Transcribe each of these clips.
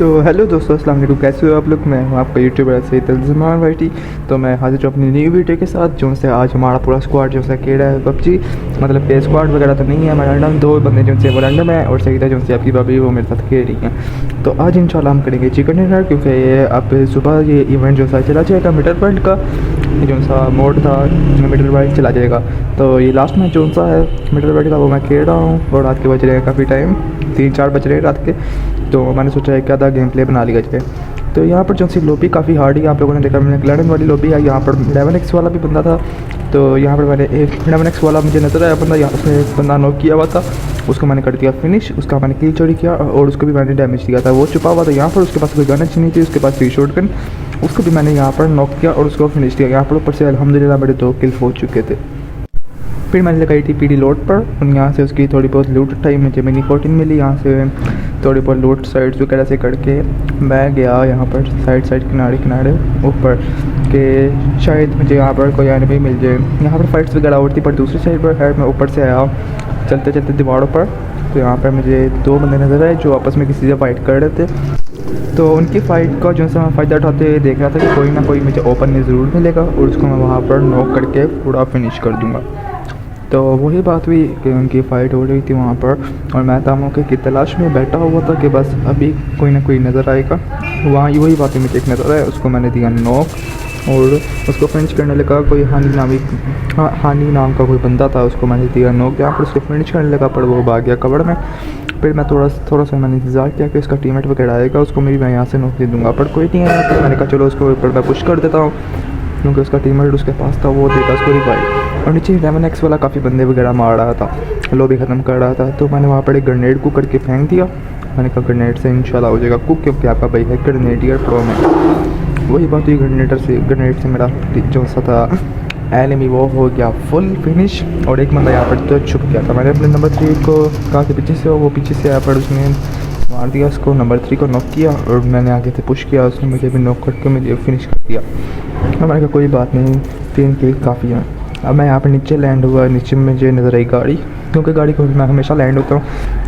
तो हेलो दोस्तों, अस्सलाम वालेकुम। कैसे हो आप लोग? मैं हूँ आपका यूट्यूबर सईद तलजमान भाई। तो मैं हाजिर हूँ अपनी न्यू वीडियो के साथ। जो से आज हमारा पूरा स्क्वाड जो से खेला है पबजी, मतलब पे स्क्वाड वगैरह तो नहीं है हमारा रैंडम। दो बंदे जो से वो रैंडम है और सईद है जो से आपकी भाभी वो मेरे साथ खेल रही हैं। तो आज इंशाल्लाह हम करेंगे चिकन डिनर, क्योंकि ये अब सुबह ये इवेंट जो सा चला जाएगा मिडल वर्ल्ड का। जो सा मोड था मिडल वर्ल्ड चला जाएगा। तो ये लास्ट मैच जो सा है मिडल वर्ल्ड का वो मैं खेल रहा हूँ। और रात के बज रहे हैं काफ़ी टाइम, 3-4 बज रहे हैं रात के। तो मैंने सोचा है क्या था गेम प्ले बना लिया जाए। तो यहाँ पर जो सी लॉबी काफ़ी हार्ड है, आप लोगों ने देखा। मैंने ग्लैडन वाली लॉबी है, यहाँ पर 11x वाला भी बंदा था। तो यहाँ पर मैंने 11x वाला मुझे नजर आया बंदा, यहाँ उसने बंदा नॉक किया हुआ था। उसको मैंने कर दिया फिनिश, उसका मैंने किल चोरी किया और उसको भी मैंने डैमेज दिया था। वो छुपा हुआ था यहाँ पर, उसके पास कोई गन अच्छी नहीं थी, उसके पास थी शॉटगन। उसको भी मैंने यहाँ पर नॉक किया और उसको फिनिश दिया। यहाँ पर ऊपर से अल्हम्दुलिल्लाह मेरे 2 किल हो चुके थे। फिर मैंने लगाई थी पीडी लोड पर और यहाँ से उसकी थोड़ी बहुत लूट उठाई, मुझे मिनी 14 मिली। यहाँ से थोड़ी बहुत लूट साइड्स वगैरह से करके मैं गया यहाँ पर साइड किनारे ऊपर के शायद मुझे यहाँ पर कोई एनिमी मिल जाए। यहाँ पर फाइट्स वगैरह होती, पर दूसरी साइड पर है। मैं ऊपर से आया चलते चलते दीवारों पर। तो यहाँ पर मुझे 2 बंदे नज़र आए जो आपस में किसी से फाइट कर रहे थे। तो उनकी फ़ाइट का जो सा मैं फ़ायदा उठाते हुए देख रहा था कि कोई ना कोई मुझे ओपन में ज़रूर मिलेगा और उसको मैं वहाँ पर नॉक करके पूरा फिनिश कर दूँगा। तो वही बात हुई कि उनकी फ़ाइट हो रही थी वहाँ पर और मैं था मौके की तलाश में बैठा हुआ था कि बस अभी कोई ना कोई नज़र आएगा। वहाँ वही बात मुझे एक नज़र आया, उसको मैंने दिया नॉक और उसको फिनिश करने लगा। कोई हानी नाम का कोई बंदा था, उसको मैंने दिया नॉक। यहाँ पर उसको फिनिश करने लगा पर वो भाग गया कवर में। फिर मैं थोड़ा सा मैंने इंतज़ार किया कि उसका टीममेट वगैरह आएगा, उसको मैं यहाँ से नॉक दे दूँगा, पर कोई नहीं आया। तो मैंने कहा चलो उसको ऊपर मैं पुश कर देता हूँ, क्योंकि उसका टीममेट उसके पास था, वो देगा उसको रिवाइव। और नीचे 11x वाला काफ़ी बंदे वगैरह मार रहा था, लॉबी ख़त्म कर रहा था। तो मैंने वहाँ पर एक ग्रेनेड कुक करके फेंक दिया। मैंने कहा ग्रेनेड से इंशाल्लाह हो जाएगा कुक, क्योंकि आपका भाई है ग्रेनेडियर प्रो में। वही बात हुई, ग्रेनेड से मेरा जो सा था एनिमी वो हो गया फुल फिनिश। और एक बंदा यहाँ पर तो छुप गया था। मैंने अपने नंबर 3 को कहा कि पीछे से हो, वो पीछे से आया पर उसने मार दिया उसको। नंबर 3 को नॉक किया और मैंने आगे से पुश किया, उसने मुझे भी नॉक करके मुझे फिनिश कर दिया। मैंने कहा कोई बात नहीं, 3 किल काफ़ी है। अब मैं यहाँ पर नीचे लैंड हुआ, नीचे मुझे नज़र आई गाड़ी, क्योंकि गाड़ी को मैं हमेशा लैंड होता हूँ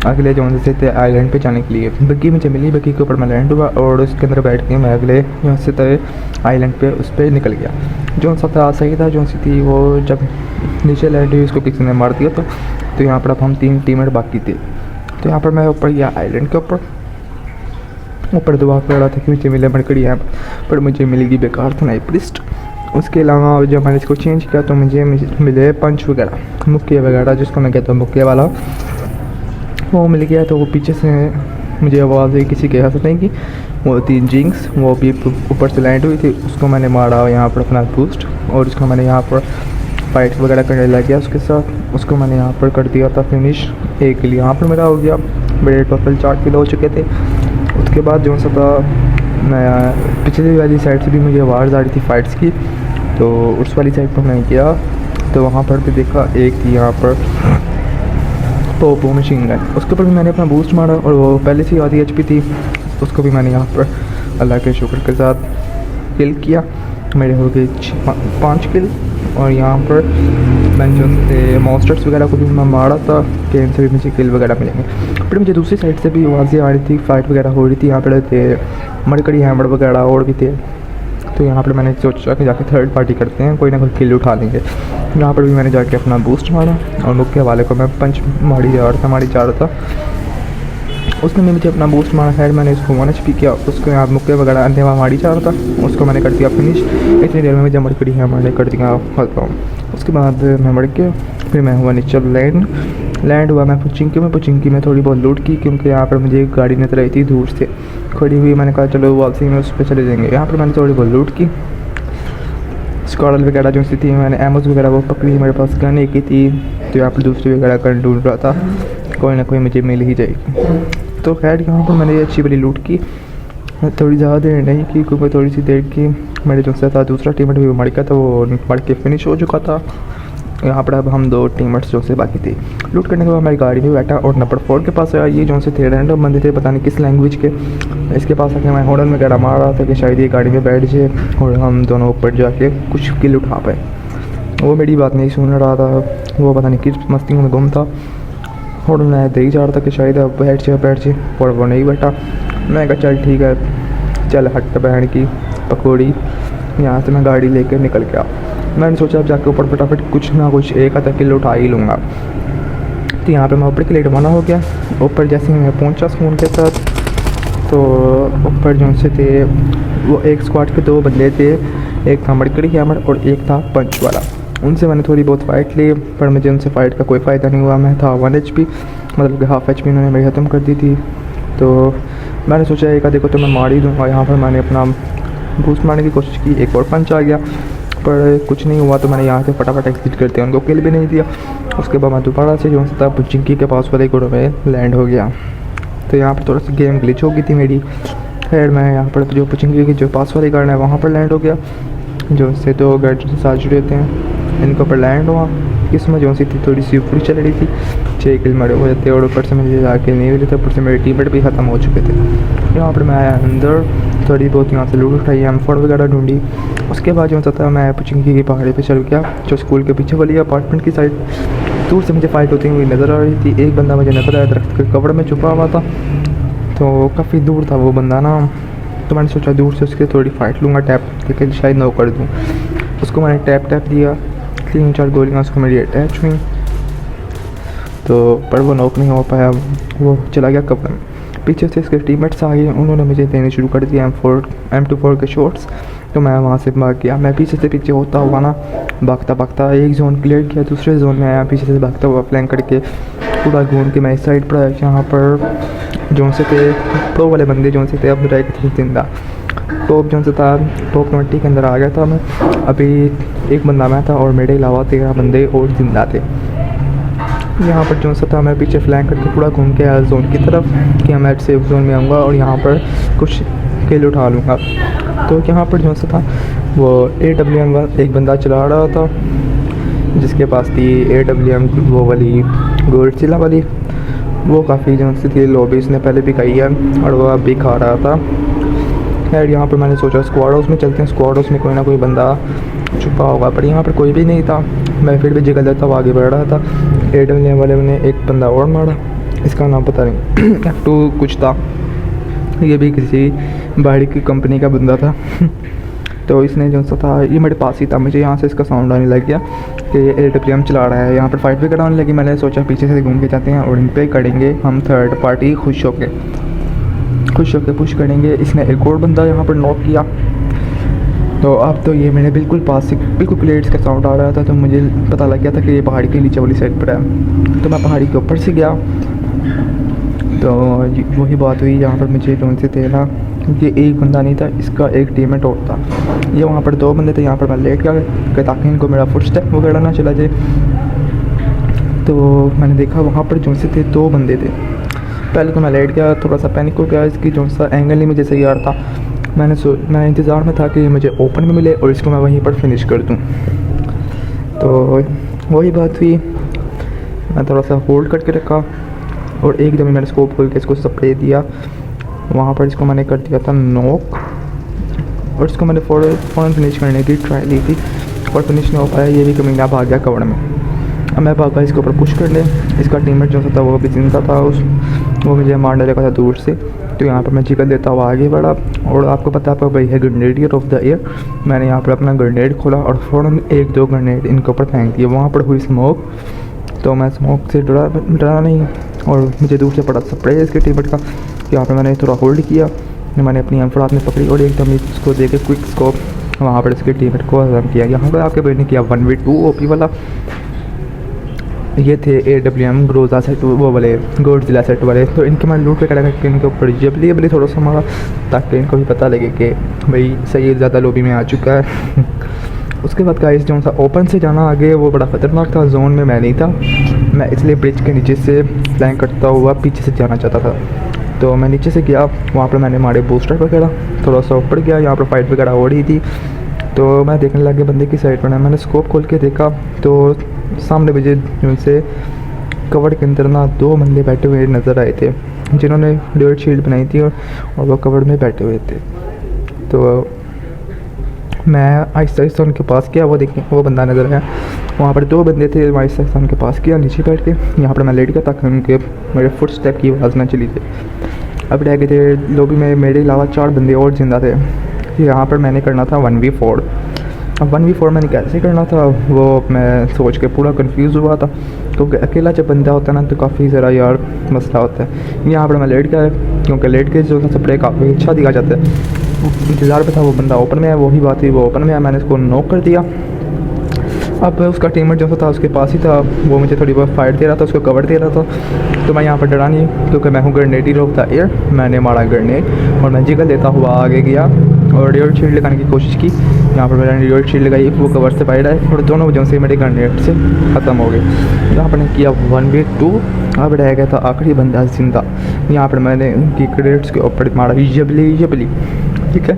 अगले जोन से थे आइलैंड पे जाने के लिए। बग्गी मुझे मिली, बग्गी के ऊपर मैं लैंड हुआ और उसके अंदर बैठ के मैं अगले यहाँ से थे आइलैंड पे उस पर निकल गया। जो सा था सही था, जो सी थी वो जब नीचे लैंड हुई उसको किसी ने मार दिया था। तो यहाँ पर अब हम 3 टीममेट बाकी थे। तो यहाँ पर मैं ऊपर गया आइलैंड के ऊपर दुआ कर रहा था कि मुझे मिले मरकड़ी यहाँ पर मुझे मिलेगी बेकार स्नाइपरिस्ट। उसके अलावा जब मैंने इसको चेंज किया तो मुझे मिले पंच वगैरह, मुक्के वगैरह, जिसको मैं कहता हूँ मुक्के वाला, वो मिल गया। तो वो पीछे से मुझे आवाज़ आई किसी के हंसने की, वो 3 जिंक्स, वो भी ऊपर से लैंड हुई थी। उसको मैंने मारा यहाँ पर अपना बूस्ट और उसको मैंने यहाँ पर फाइट्स वगैरह करने लग गया उसके साथ। उसको मैंने यहाँ पर कर दिया था फिनिश। 1 किल यहाँ पर मेरा हो गया, मेरे टोटल 4 किल हो चुके थे। उसके बाद जो सा था मैं पिछली वाली साइड से भी मुझे आवाज़ आ रही थी फाइट्स की, तो उस वाली साइड पर मैं गया तो वहाँ पर भी देखा एक थी यहाँ पर पोपो मशीन गन, उसके ऊपर भी मैंने अपना बूस्ट मारा और वो पहले से आधी HP थी, उसको भी मैंने यहाँ पर अल्लाह के शुक्र के साथ किल किया। मेरे हो गए 5 किल। और यहाँ पर मैंने जो थे मॉन्स्टर्स वगैरह को भी मैं मारा था कि इनसे भी मुझे किल वगैरह मिलेंगे। फिर मुझे दूसरी साइड से भी आवाज़ें आ रही थी, फाइट वगैरह हो रही थी। यहाँ पर थे मरकड़ी हैमर वगैरह और भी थे। तो यहाँ पर मैंने सोचा कि जाके थर्ड पार्टी करते हैं, कोई ना कोई किल उठा लेंगे। यहाँ पर भी मैंने जाके अपना बूस्ट मारा और मुक्के वाले को मैं पंच मारी जा रहा था। उसने भी मुझे अपना बूस्ट मारा, खैर मैंने उसको 1 HP किया। उसको यहाँ मुक्के वगैरह अंधेवा मारी जा रहा था, उसको मैंने कर दिया फिनिश। इतनी देर में मुझे मरकड़ी हैमर ने कर दिया खत्म। उसके बाद मैं मर गया। फिर मैं हुआ नीचे लैंड हुआ मैं पुचिंकी में थोड़ी बहुत लूट की, क्योंकि यहाँ पर मुझे एक गाड़ी नजर आई थी दूर से खड़ी हुई। मैंने कहा चलो वापसी में उस पर चले जाएंगे। यहाँ पर मैंने थोड़ी बहुत लूट की, स्कॉडल वगैरह जो सी थी, मैंने एमोस वगैरह वो पकड़ी। मेरे पास गन एक ही थी, तो यहाँ पर दूसरी वगैरह गन ढूंढ रहा था, कोई ना कोई मुझे मिल ही जाएगी। तो खैर यहाँ पर मैंने अच्छी वाली लूट की, थोड़ी ज़्यादा देर नहीं की, क्योंकि थोड़ी सी देर की मेरे जो सा था दूसरा टीममेट भी मर गया था, वो मर के फिनिश हो चुका था। यहाँ पर अब हम 2 टीममेट्स जो से बाकी थे। लूट करने के बाद मेरी गाड़ी में बैठा और नंबर 4 के पास आया। ये जो से थे रैंडम बंदे थे, पता नहीं किस लैंग्वेज के। इसके पास आके मैं हॉर्न वगैरह मार रहा था कि शायद ये गाड़ी में बैठ जाए और हम दोनों ऊपर जाके कुछ किल उठा पाए। वो मेरी बात नहीं सुन रहा था, वो पता नहीं किस मस्ती में गुम था। और मैं दे ही जा रहा था कि शायद अब बैठ जाए और वो नहीं बैठा। मैं कहा चल ठीक है, चल हट बहन की पकौड़ी। यहाँ से मैं गाड़ी लेकर निकल गया। मैंने सोचा अब जाके ऊपर फटाफट कुछ ना कुछ 1-आधा किलो उठा ही लूँगा। तो यहाँ पे मैं ऊपर के लिए रवाना हो गया। ऊपर जैसे ही मैं पहुँचा फ़ोन के साथ, तो ऊपर जो से थे वो एक स्क्वाड के 2 बंदे थे, एक था मड़कड़ी हैमर और एक था पंच वाला। उनसे मैंने थोड़ी बहुत फ़ाइट ली, पर मुझे उनसे फ़ाइट का कोई फ़ायदा नहीं हुआ। मैं था 1 HP, मतलब कि हाफ़ HP उन्होंने मेरी ख़त्म कर दी थी। तो मैंने सोचा एक आधे को तो मैं मार ही दूँगा। यहाँ पर मैंने अपना बूस्ट मारने की कोशिश की, एक और पंच आ गया पर कुछ नहीं हुआ। तो मैंने यहाँ से फटाफट एग्जिट करते उनको किल भी नहीं दिया। उसके बाद मैं दोबारा से जो था चिंकी के पास वाले घोड़ों में लैंड हो गया। तो यहाँ पर थोड़ा सी गेम ग्लिच हो गई थी मेरी। खैर मैं यहाँ पर जो पुचिंगी की जो पास वाले गार्ड है वहाँ पर लैंड हो गया। जो इससे 2 गार्ड जो साथ जुड़े होते हैं इनके ऊपर लैंड हुआ। इसमें जो सी थी थोड़ी सी ऊपर चल रही थी, 6 किल मेरे हो जाते और ऊपर से मुझे जाके नहीं मिले थे। ऊपर से मेरे टीममेट भी ख़त्म हो चुके थे। यहाँ पर मैं आया अंदर, थोड़ी बहुत यहाँ से लूट उठाई, M4 वगैरह ढूंढी। उसके बाद जो था मैं पुचिंगी की पहाड़ी पे चल गया, जो स्कूल के पीछे वाली अपार्टमेंट की साइड। दूर से मुझे फ़ाइट होती हुई नज़र आ रही थी। एक बंदा मुझे नज़र आया दरख्त के कवर में छुपा हुआ था, तो काफ़ी दूर था वो बंदा ना। तो मैंने सोचा दूर से उसकी थोड़ी फ़ाइट लूँगा, टैप लेकिन शायद नॉक कर दूँ। उसको मैंने टैप दिया, 3-4 गोलियाँ उसको मेरी अटैच हुई, तो पर वो नॉक नहीं हो पाया, वो चला गया कवर में। पीछे से इसके टीममेट्स आ गए, उन्होंने मुझे देने शुरू कर दिया M24 के शॉट्स। तो मैं वहाँ से भाग गया। मैं पीछे से पीछे होता हुआ ना भागता एक जोन क्लियर किया, दूसरे जोन में आया, पीछे से भागता हुआ फ्लैंक करके पूरा घूम के मैं इस साइड पर आया। यहाँ पर जो से थे प्रो वाले बंदे जो से थे अब रह गए थे जिंदा। टॉप जो से था टॉप 20 के अंदर आ गया था मैं। अभी एक बंदा मैं था और मेरे अलावा 13 बंदे और जिंदा थे। यहाँ पर जो सा था मैं पीछे फ्लैंक करके पूरा घूम के आया जोन की तरफ कि मैं सेफ जोन में आऊँगा और यहाँ पर कुछ किल उठा लूँगा। तो यहाँ पर जो सा था वो AWM एक बंदा चला रहा था, जिसके पास थी AWM वो वाली गोडजिला वाली। वो काफ़ी जो सी थी लॉबी उसने पहले भी खाई है और वो अब भी खा रहा था। खैर यहाँ पर मैंने सोचा स्क्वाड हाउस में चलते हैं, स्क्वाड हाउस में कोई ना कोई बंदा छुपा होगा, पर यहाँ पर कोई भी नहीं था। मैं फिर भी जिगल देता हुआ आगे बढ़ रहा था। AWM वाले ने एक बंदा और मारा, इसका नाम पता नहीं F2 कुछ था, ये भी किसी बाहरी की कंपनी का बंदा था। तो इसने जो सा था ये मेरे पास ही था, मुझे यहाँ से इसका साउंड आने लग गया कि AWM चला रहा है। यहाँ पर फाइट भी कराने लगी। मैंने सोचा पीछे से घूम के जाते हैं और इन पे करेंगे हम थर्ड पार्टी खुश होके पुश करेंगे। इसने एक और बंदा यहाँ पर नॉक किया। तो अब तो ये मैंने बिल्कुल पास से बिल्कुल प्लेट्स का साउंड आ रहा था, तो मुझे पता लग गया था कि ये पहाड़ी के नीचे वाली साइड पर है। तो मैं पहाड़ी के ऊपर से गया, तो वही बात हुई। यहाँ पर मुझे कौन से थे ना, ये एक बंदा नहीं था, इसका एक टीममेट और था। ये वहाँ पर 2 बंदे थे। यहाँ पर मैं लेट गया ताकि इनको मेरा फुटस्टेप वगैरह ना चला जाए। तो मैंने देखा वहाँ पर जो से थे 2 बंदे थे। पहले तो मैं लेट गया, थोड़ा सा पैनिक हो गया, इसकी जो सा एंगल नहीं मुझे सही आ रहा था। मैं इंतज़ार में था कि मुझे ओपन में मिले और इसको मैं वहीं पर फिनिश कर दूँ। तो वही बात हुई, मैं थोड़ा सा होल्ड करके रखा और एकदम ही मैंने स्कोप खोल के इसको स्प्रे दिया। वहाँ पर इसको मैंने कर दिया था नॉक और इसको मैंने फ़ौरन फिनिश करने की ट्राई ली थी और फिनिश नहीं हो पाया। ये भी कमीना भाग गया कवर में। अब मैं भागा इसके ऊपर पुश कर ले। इसका टीममेट जो था वो भी जिंदा था, वो मुझे मारने लगा था दूर से। तो यहाँ पर मैं जिगल देता हुआ आगे बढ़ा और आपको पता है आपका भाई है ग्रेनेडियर ऑफ द एयर। मैंने यहाँ पर अपना ग्रेनेड खोला और फ़ौरन 1-2 ग्रेनेड इनके ऊपर फेंक दिए। वहाँ पर हुई स्मोक, तो मैं स्मोक से डरा नहीं और मुझे दूर से पड़ा स्प्रे इसके टीममेट का। यहाँ पर मैंने थोड़ा होल्ड किया, मैंने अपनी M4 हाथ में पकड़ी और एकदम इसको दे के क्विक स्कोप वहाँ पर इसके टीममेट को हज़म किया। यहाँ पर आपके भाई ने किया 1v2 OP वाला। ये थे AWM ग्रोजा सेट वो वाले गोडजिला सेट वाले। तो इनके मैं लूट पे करेंगे कि इनके ऊपर जबली थोड़ा सा मारा ताकि इनको भी पता लगे कि भाई सही ज़्यादा लॉबी में आ चुका है। उसके बाद गाइस जो सा ओपन से जाना आगे वो बड़ा ख़तरनाक था। जोन में मैं नहीं था, मैं इसलिए ब्रिज के नीचे से फ्लैंक करता हुआ पीछे से जाना चाहता था। तो मैं नीचे से गया, वहाँ पर मैंने मारे बूस्टर वगैरह, थोड़ा सा ऊपर गया। यहाँ पर फाइट वगैरह हो रही थी, तो मैं देखने लग गया बंदे की साइड पर। मैंने स्कोप खोल के देखा तो सामने मुझे उनसे कवर के अंदर ना 2 बंदे बैठे हुए नज़र आए थे, जिन्होंने डेड शील्ड बनाई थी और वो कवर में बैठे हुए थे। तो मैं आहिस्ता आहिस्ता उनके पास गया, वो देखिए वो बंदा नज़र आया। वहाँ पर 2 बंदे थे, हमारे सेक्शन के पास किया नीचे बैठ के, यहाँ पर मैं लेट गया ताकि उनके मेरे फुट स्टेप की आवाज़ ना चली थी। अब रह गए थे लोबी में मेरे अलावा 4 बंदे और जिंदा थे। यहाँ पर मैंने करना था 1v4। अब 1v4 मैंने कैसे करना था वो मैं सोच के पूरा कंफ्यूज हुआ था, क्योंकि अकेला जब बंदा होता है ना तो काफ़ी ज़रा यार मसला होता है। यहाँ पर मैं लेट गया क्योंकि लेट के जो स्प्रे काफ़ी अच्छा दिया जाता है। इंतज़ार पे था वो बंदा ओपन में है, वही बात थी, वो ओपन में है, मैंने उसको नॉक कर दिया। अब उसका टीममेट जो था उसके पास ही था, वो मुझे थोड़ी बहुत फाइट दे रहा था, उसको कवर दे रहा था। तो मैं यहाँ पर डरा नहीं क्योंकि मैं हूँ ग्रेनेड ही रोकता एयर। मैंने मारा ग्रेनेड और मैं जिगल देता हुआ आगे गया और रियल शील्ड लगाने की कोशिश की। यहाँ पर मैंने रियल शील्ड लगाई, वो कवर से फाइट है और दोनों वजह से मेरे ग्रेनेड से ख़त्म हो गए। यहाँ पर किया 1v2। अब रह गया था आखिरी बंदा जिंदा। यहाँ पर मैंने उनकी क्रेडिट्स के ऊपर मारा जबली, ठीक है।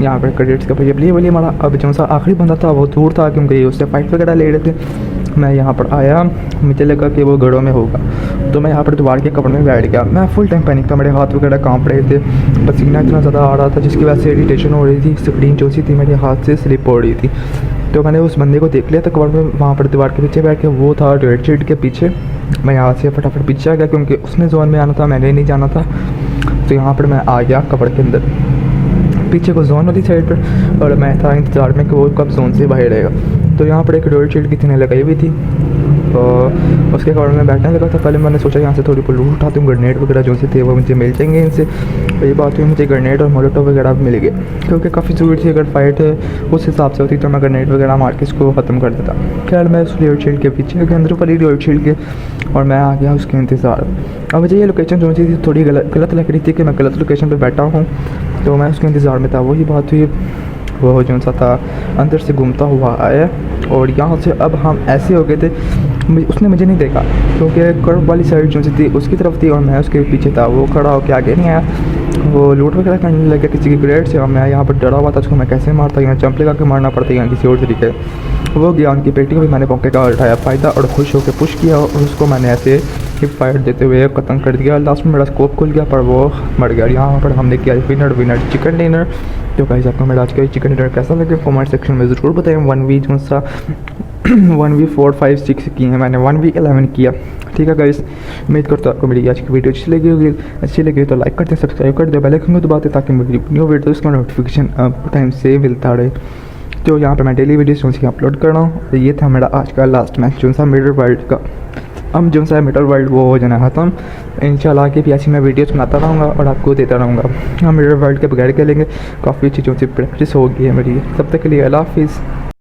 यहाँ पर क्रेडिट्स के ऊपर जबली मारा। अब जो सा आखिरी बंदा था वो दूर था क्योंकि ये उससे फाइट वगैरह ले रहे थे। मैं यहाँ पर आया, मुझे लगा कि वो घरों में होगा, तो मैं यहाँ पर दीवार के कवर में बैठ गया। मैं फुल टाइम पैनिक था, मेरे हाथ वगैरह कांप रहे थे, पसीना इतना ज़्यादा आ रहा था जिसकी वजह से इरिटेशन हो रही थी, स्क्रीन जो सी थी मेरे हाथ से स्लिप हो रही थी। तो मैंने उस बंदे को देख लिया था कवर में, वहाँ पर दीवार के पीछे बैठ के, वो था रेड शीट के पीछे। मैं यहाँ से फटाफट पीछे आ गया क्योंकि उसने जोन में आना था, मैंने नहीं जाना था। तो यहाँ पर मैं आ गया कवर के अंदर पीछे को जोन वाली साइड पर, और मैं था इंतजार में कि वो कब जोन से बाहर रहेगा। तो यहाँ पर एक रेड शील्ड किसी ने लगाई हुई थी, तो उसके कवर में बैठने लगा था। पहले मैंने सोचा यहाँ से थोड़ी बहुत लूट उठाती हूँ, ग्रेनेड वगैरह जो से थे वो मुझे मिल जाएंगे इनसे। तो ये बात हुई, मुझे ग्रेनेड और मोलोटोव वगैरह मिल गए क्योंकि काफ़ी ज़रूरी थी। अगर फाइट उस हिसाब से होती तो मैं ग्रेनेड वगैरह मार के इसको ख़त्म कर देता। खैर मैं उस रेड शील्ड के पीछे के अंदर वाली रेड शील्ड के, और मैं आ गया उसके इंतज़ार। अब मुझे ये लोकेशन जो थी थोड़ी गलत लग रही थी कि मैं गलत लोकेशन पर बैठा हूँ, तो मैं उसके इंतज़ार में था। वही बात हुई, वो जो सा था अंदर से घूमता हुआ आया और यहाँ से अब हम ऐसे हो गए थे, उसने मुझे नहीं देखा क्योंकि कर्व वाली साइड जो थी उसकी तरफ थी और मैं उसके पीछे था। वो खड़ा होकर आगे नहीं आया, वो लूट वगैरह करने लगे किसी की ग्रेड से, और मैं यहाँ पर डरा हुआ था, उसको मैं कैसे मारता, यहाँ जंप लगा के मारना पड़ता यहाँ किसी और तरीके। वो गया, उनकी पेटी को भी मैंने पॉकेट का उठाया फ़ायदा और खुश होकर पुश किया और उसको मैंने ऐसे हिप फायर देते हुए ख़त्म कर दिया। लास्ट में मेरा स्कोप खुल गया पर वो मर गया। यहाँ पर हमने किया विनर चिकन डिनर। तो गाइस आपको मेरा आज का चिकन डिनर कैसा लगे कमेंट सेक्शन में ज़रूर बताएं। 1v जो सा 1v4 5 6 किए हैं, मैंने 1v11 किया, ठीक है गाइस। उम्मीद करता हूँ आपको मेरी आज की वीडियो अच्छी लगी तो लाइक कर दें, सब्सक्राइब कर दें, बेल आइकन को दबाते ताकि मेरी न्यू वीडियोस का नोटिफिकेशन आपको टाइम से मिलता रहे। तो यहाँ पर मैं डेली वीडियोस जो सी अपलोड कर रहा हूँ। ये था मेरा आज का लास्ट मैच जो सा मिडल वर्ल्ड का। अब जो सा मिडल वर्ल्ड वो हो जाना ख़त्म। इंशाल्लाह आगे भी ऐसी मैं वीडियोस बनाता रहूँगा और आपको देता रहूँगा। हम मिडल वर्ल्ड के बगैर खेलेंगे, काफ़ी अच्छी जो सी प्रैक्टिस हो गई है मेरी। तब तक के लिए अल्लाह हाफिज़।